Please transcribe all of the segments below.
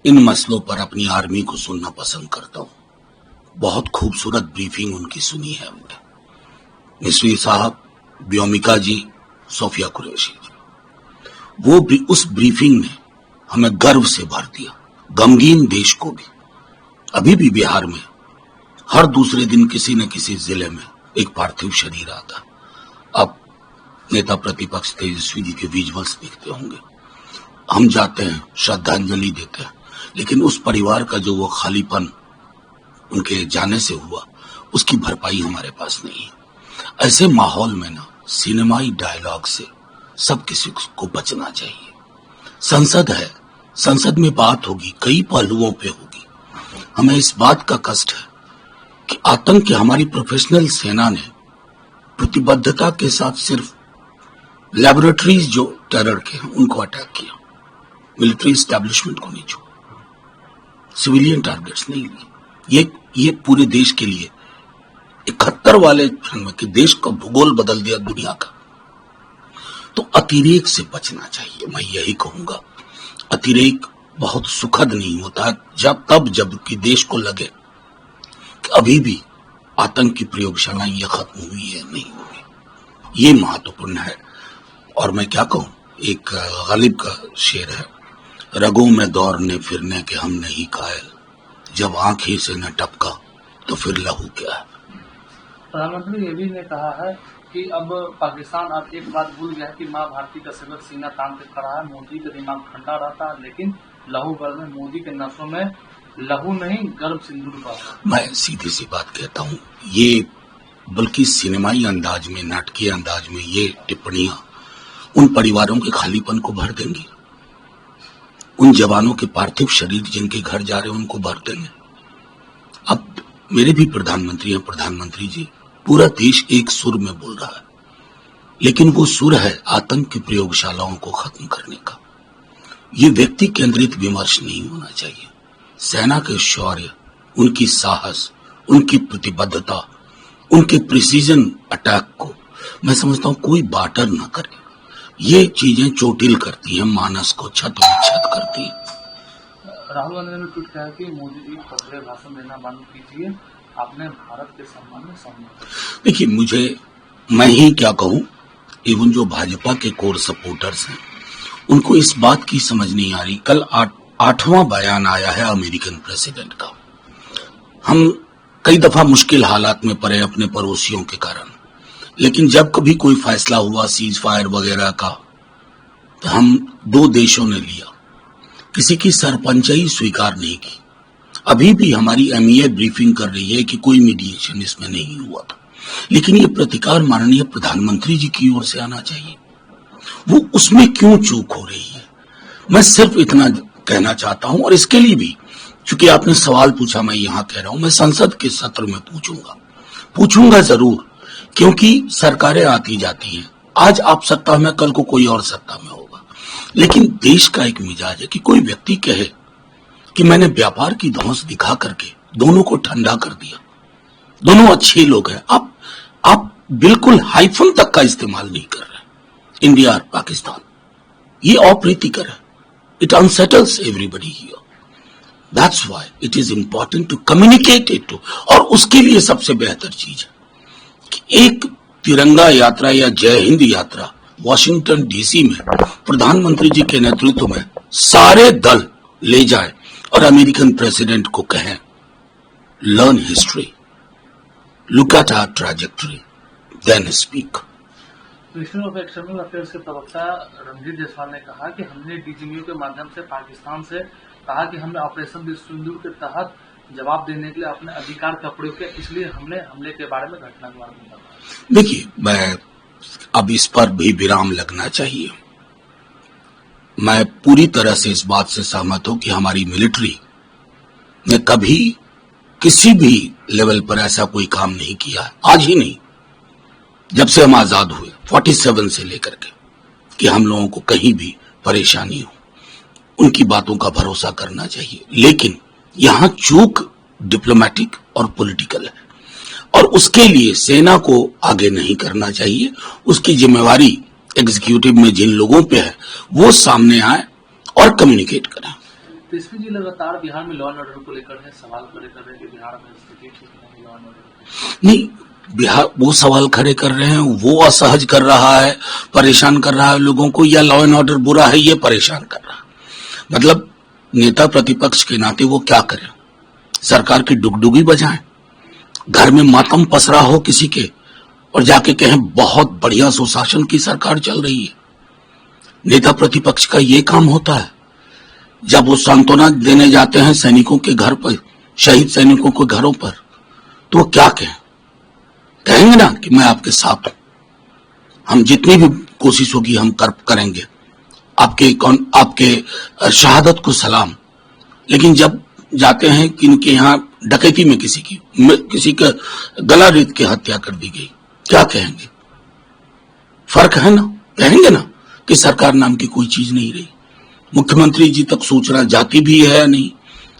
इन मसलों पर अपनी आर्मी को सुनना पसंद करता हूं। बहुत खूबसूरत ब्रीफिंग उनकी सुनी है हमने। मिस्री साहब, व्योमिका जी, सोफिया कुरैशी जी, वो भी उस ब्रीफिंग ने हमें गर्व से भर दिया, गमगीन देश को भी। अभी भी बिहार में हर दूसरे दिन किसी न किसी जिले में एक पार्थिव शरीर आता। अब नेता प्रतिपक्ष तेजस्वी जी के विजुअल्स देखते होंगे, हम जाते हैं, श्रद्धांजलि देते हैं, लेकिन उस परिवार का जो वो खालीपन उनके जाने से हुआ, उसकी भरपाई हमारे पास नहीं है। ऐसे माहौल में ना सिनेमाई डायलॉग से सब किसी को बचना चाहिए। संसद है, संसद में बात होगी, कई पहलुओं पे होगी। हमें इस बात का कष्ट है कि आतंक की हमारी प्रोफेशनल सेना ने प्रतिबद्धता के साथ सिर्फ लैबोरेटरीज जो टेरर के हैं उनको अटैक किया, मिलिट्री एस्टैब्लिशमेंट को नहीं छुआ, सिविलियन टारगेट्स नहीं लिए। ये पूरे देश के लिए 71 वाले में कि देश का भूगोल बदल दिया दुनिया का। तो अतिरेक से बचना चाहिए, मैं यही कहूंगा। अतिरेक बहुत सुखद नहीं होता जब कि देश को लगे कि अभी भी आतंक की प्रयोगशालाएं ये खत्म हुई है, नहीं हुई। ये महत्वपूर्ण है। और मैं क्या कहूं, एक गालिब का शेर है, रगों में दौड़ने फिरने के हम नहीं कायल, जब आंख ही से न टपका तो फिर लहू क्या है। प्रधानमंत्री ये भी ने कहा है कि अब पाकिस्तान अब एक बात भूल गया है कि माँ भारती का सेवक सीना तान के खड़ा है। मोदी का दिमाग ठंडा रहता है, लेकिन लहू गर्म में, मोदी के नसों में लहू नहीं गर्म सिंदूर का। मैं सीधी सी बात कहता हूँ, ये बल्कि सिनेमाई अंदाज में, नाटकीय अंदाज में ये टिप्पणियां उन परिवारों के खालीपन को भर देंगी। उन जवानों के पार्थिव शरीर जिनके घर जा रहे हैं उनको भर देंगे। अब मेरे भी प्रधानमंत्री हैं, प्रधानमंत्री जी, पूरा देश एक सुर में बोल रहा है, लेकिन वो सुर है आतंक की प्रयोगशालाओं को खत्म करने का। ये व्यक्ति केंद्रित विमर्श नहीं होना चाहिए। सेना के शौर्य, उनकी साहस, उनकी प्रतिबद्धता, उनके प्रिसीजन अटैक को मैं समझता हूं कोई बाटर ना करे। ये चीजें चोटिल करती हैं, मानस को छत करती हैं। राहुल गांधी ने ट्वीट किया कि मोदी जी पहले भाषण देना बंद कीजिए, आपने भारत के सम्मान में सम्मान। देखिए, मैं ही क्या कहूं, इवन जो भाजपा के कोर सपोर्टर्स हैं उनको इस बात की समझ नहीं आ रही। कल 8वां बयान आया है अमेरिकन प्रेसिडेंट का। हम कई दफा मुश्किल हालात में पड़े अपने पड़ोसियों के कारण, लेकिन जब कभी कोई फैसला हुआ सीज फायर वगैरह का, तो हम 2 देशों ने लिया, किसी की सरपंचाई स्वीकार नहीं की। अभी भी हमारी एमईए ब्रीफिंग कर रही है कि कोई मीडिएशन इसमें नहीं हुआ था, लेकिन ये प्रतिकार माननीय प्रधानमंत्री जी की ओर से आना चाहिए। वो उसमें क्यों चूक हो रही है, मैं सिर्फ इतना कहना चाहता हूं। और इसके लिए भी, चूंकि आपने सवाल पूछा, मैं यहां कह रहा हूं, मैं संसद के सत्र में पूछूंगा जरूर, क्योंकि सरकारें आती जाती हैं। आज आप सत्ता में, कल को कोई और सत्ता में होगा, लेकिन देश का एक मिजाज है कि कोई व्यक्ति कहे कि मैंने व्यापार की धौंस दिखा करके दोनों को ठंडा कर दिया, दोनों अच्छे लोग हैं। आप बिल्कुल हाइफन तक का इस्तेमाल नहीं कर रहे। इंडिया और पाकिस्तान, ये अप्रीतिकर है। It unsettles everybody here. That's why it is important to communicate it to. और उसके लिए सबसे बेहतर चीज है कि एक तिरंगा यात्रा या जय हिंद यात्रा वॉशिंगटन डीसी में प्रधानमंत्री जी के नेतृत्व में सारे दल ले जाए और अमेरिकन प्रेसिडेंट को कहें, learn history, look at our trajectory, then speak. Ministry of external affairs के प्रवक्ता रणजीत जायसवाल ने कहा कि हमने डीजीएमयू के माध्यम से पाकिस्तान से कहा कि हमने ऑपरेशन सिंदूर के तहत जवाब देने के लिए अपने अधिकार का प्रयोग किया, इसलिए हमने हमले के बारे में घटना के बारे में बताया। देखिए, मैं अब इस पर भी विराम लगना चाहिए। मैं पूरी तरह से इस बात से सहमत हूं कि हमारी मिलिट्री ने कभी किसी भी लेवल पर ऐसा कोई काम नहीं किया है, आज ही नहीं, जब से हम आजाद हुए 47 से लेकर के, कि हम लोगों को कहीं भी परेशानी हो। उनकी बातों का भरोसा करना चाहिए, लेकिन यहां चूक डिप्लोमेटिक और पॉलिटिकल है, और उसके लिए सेना को आगे नहीं करना चाहिए। उसकी जिम्मेवारी एग्जीक्यूटिव में जिन लोगों पे है वो सामने आए और कम्युनिकेट करें। तेजस्वी जी लगातार बिहार में लॉ एंड ऑर्डर को लेकर है सवाल खड़े कर रहे हैं कि बिहार में स्थिति ठीक नहीं, लॉ एंड ऑर्डर नहीं, बिहार वो सवाल खड़े कर रहे हैं, वो असहज कर रहा है, परेशान कर रहा है लोगों को, या लॉ एंड ऑर्डर बुरा है ये परेशान कर रहा है। मतलब नेता प्रतिपक्ष के नाते वो क्या करें? सरकार की डुगडुगी बजाएं, घर में मातम पसरा हो किसी के और जाके कहें बहुत बढ़िया सुशासन की सरकार चल रही है? नेता प्रतिपक्ष का ये काम होता है? जब वो सांत्वना देने जाते हैं सैनिकों के घर पर, शहीद सैनिकों के घरों पर, तो वो क्या कहेंगे ना कि मैं आपके साथ हूं, हम जितनी भी कोशिश होगी हम करेंगे, आपके शहादत को सलाम। लेकिन जब जाते हैं कि इनके यहाँ डकैती में किसी का गला रेत के हत्या कर दी गई, क्या कहेंगे? फर्क है ना? कहेंगे ना कि सरकार नाम की कोई चीज नहीं रही। मुख्यमंत्री जी तक सूचना जाती भी है या नहीं?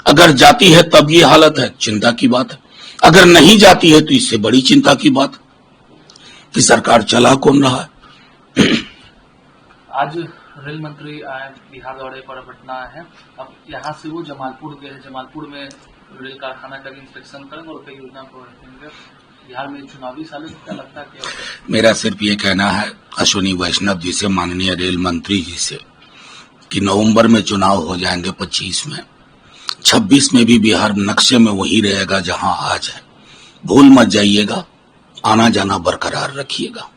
अगर जाती है तब ये हालत है, चिंता की बात है। अगर नहीं जाती है तो इससे बड़ी चिंता की बात कि सरकार चला कौन रहा है। आज रेल मंत्री आए बिहार दौरे पर पटना आए हैं, अब यहाँ से वो जमालपुर गए हैं, जमालपुर में रेल कारखाना का इंस्पेक्शन करेंगे और कई योजना को रखेंगे। बिहार में चुनावी साल क्या लगता है कि मेरा सिर्फ ये कहना है अश्विनी वैष्णव जी से, माननीय रेल मंत्री जी से, कि नवंबर में चुनाव हो जाएंगे 25 में, 26 में भी बिहार नक्शे में वही रहेगा जहां आज है। भूल मत जाइएगा, आना जाना बरकरार रखिएगा।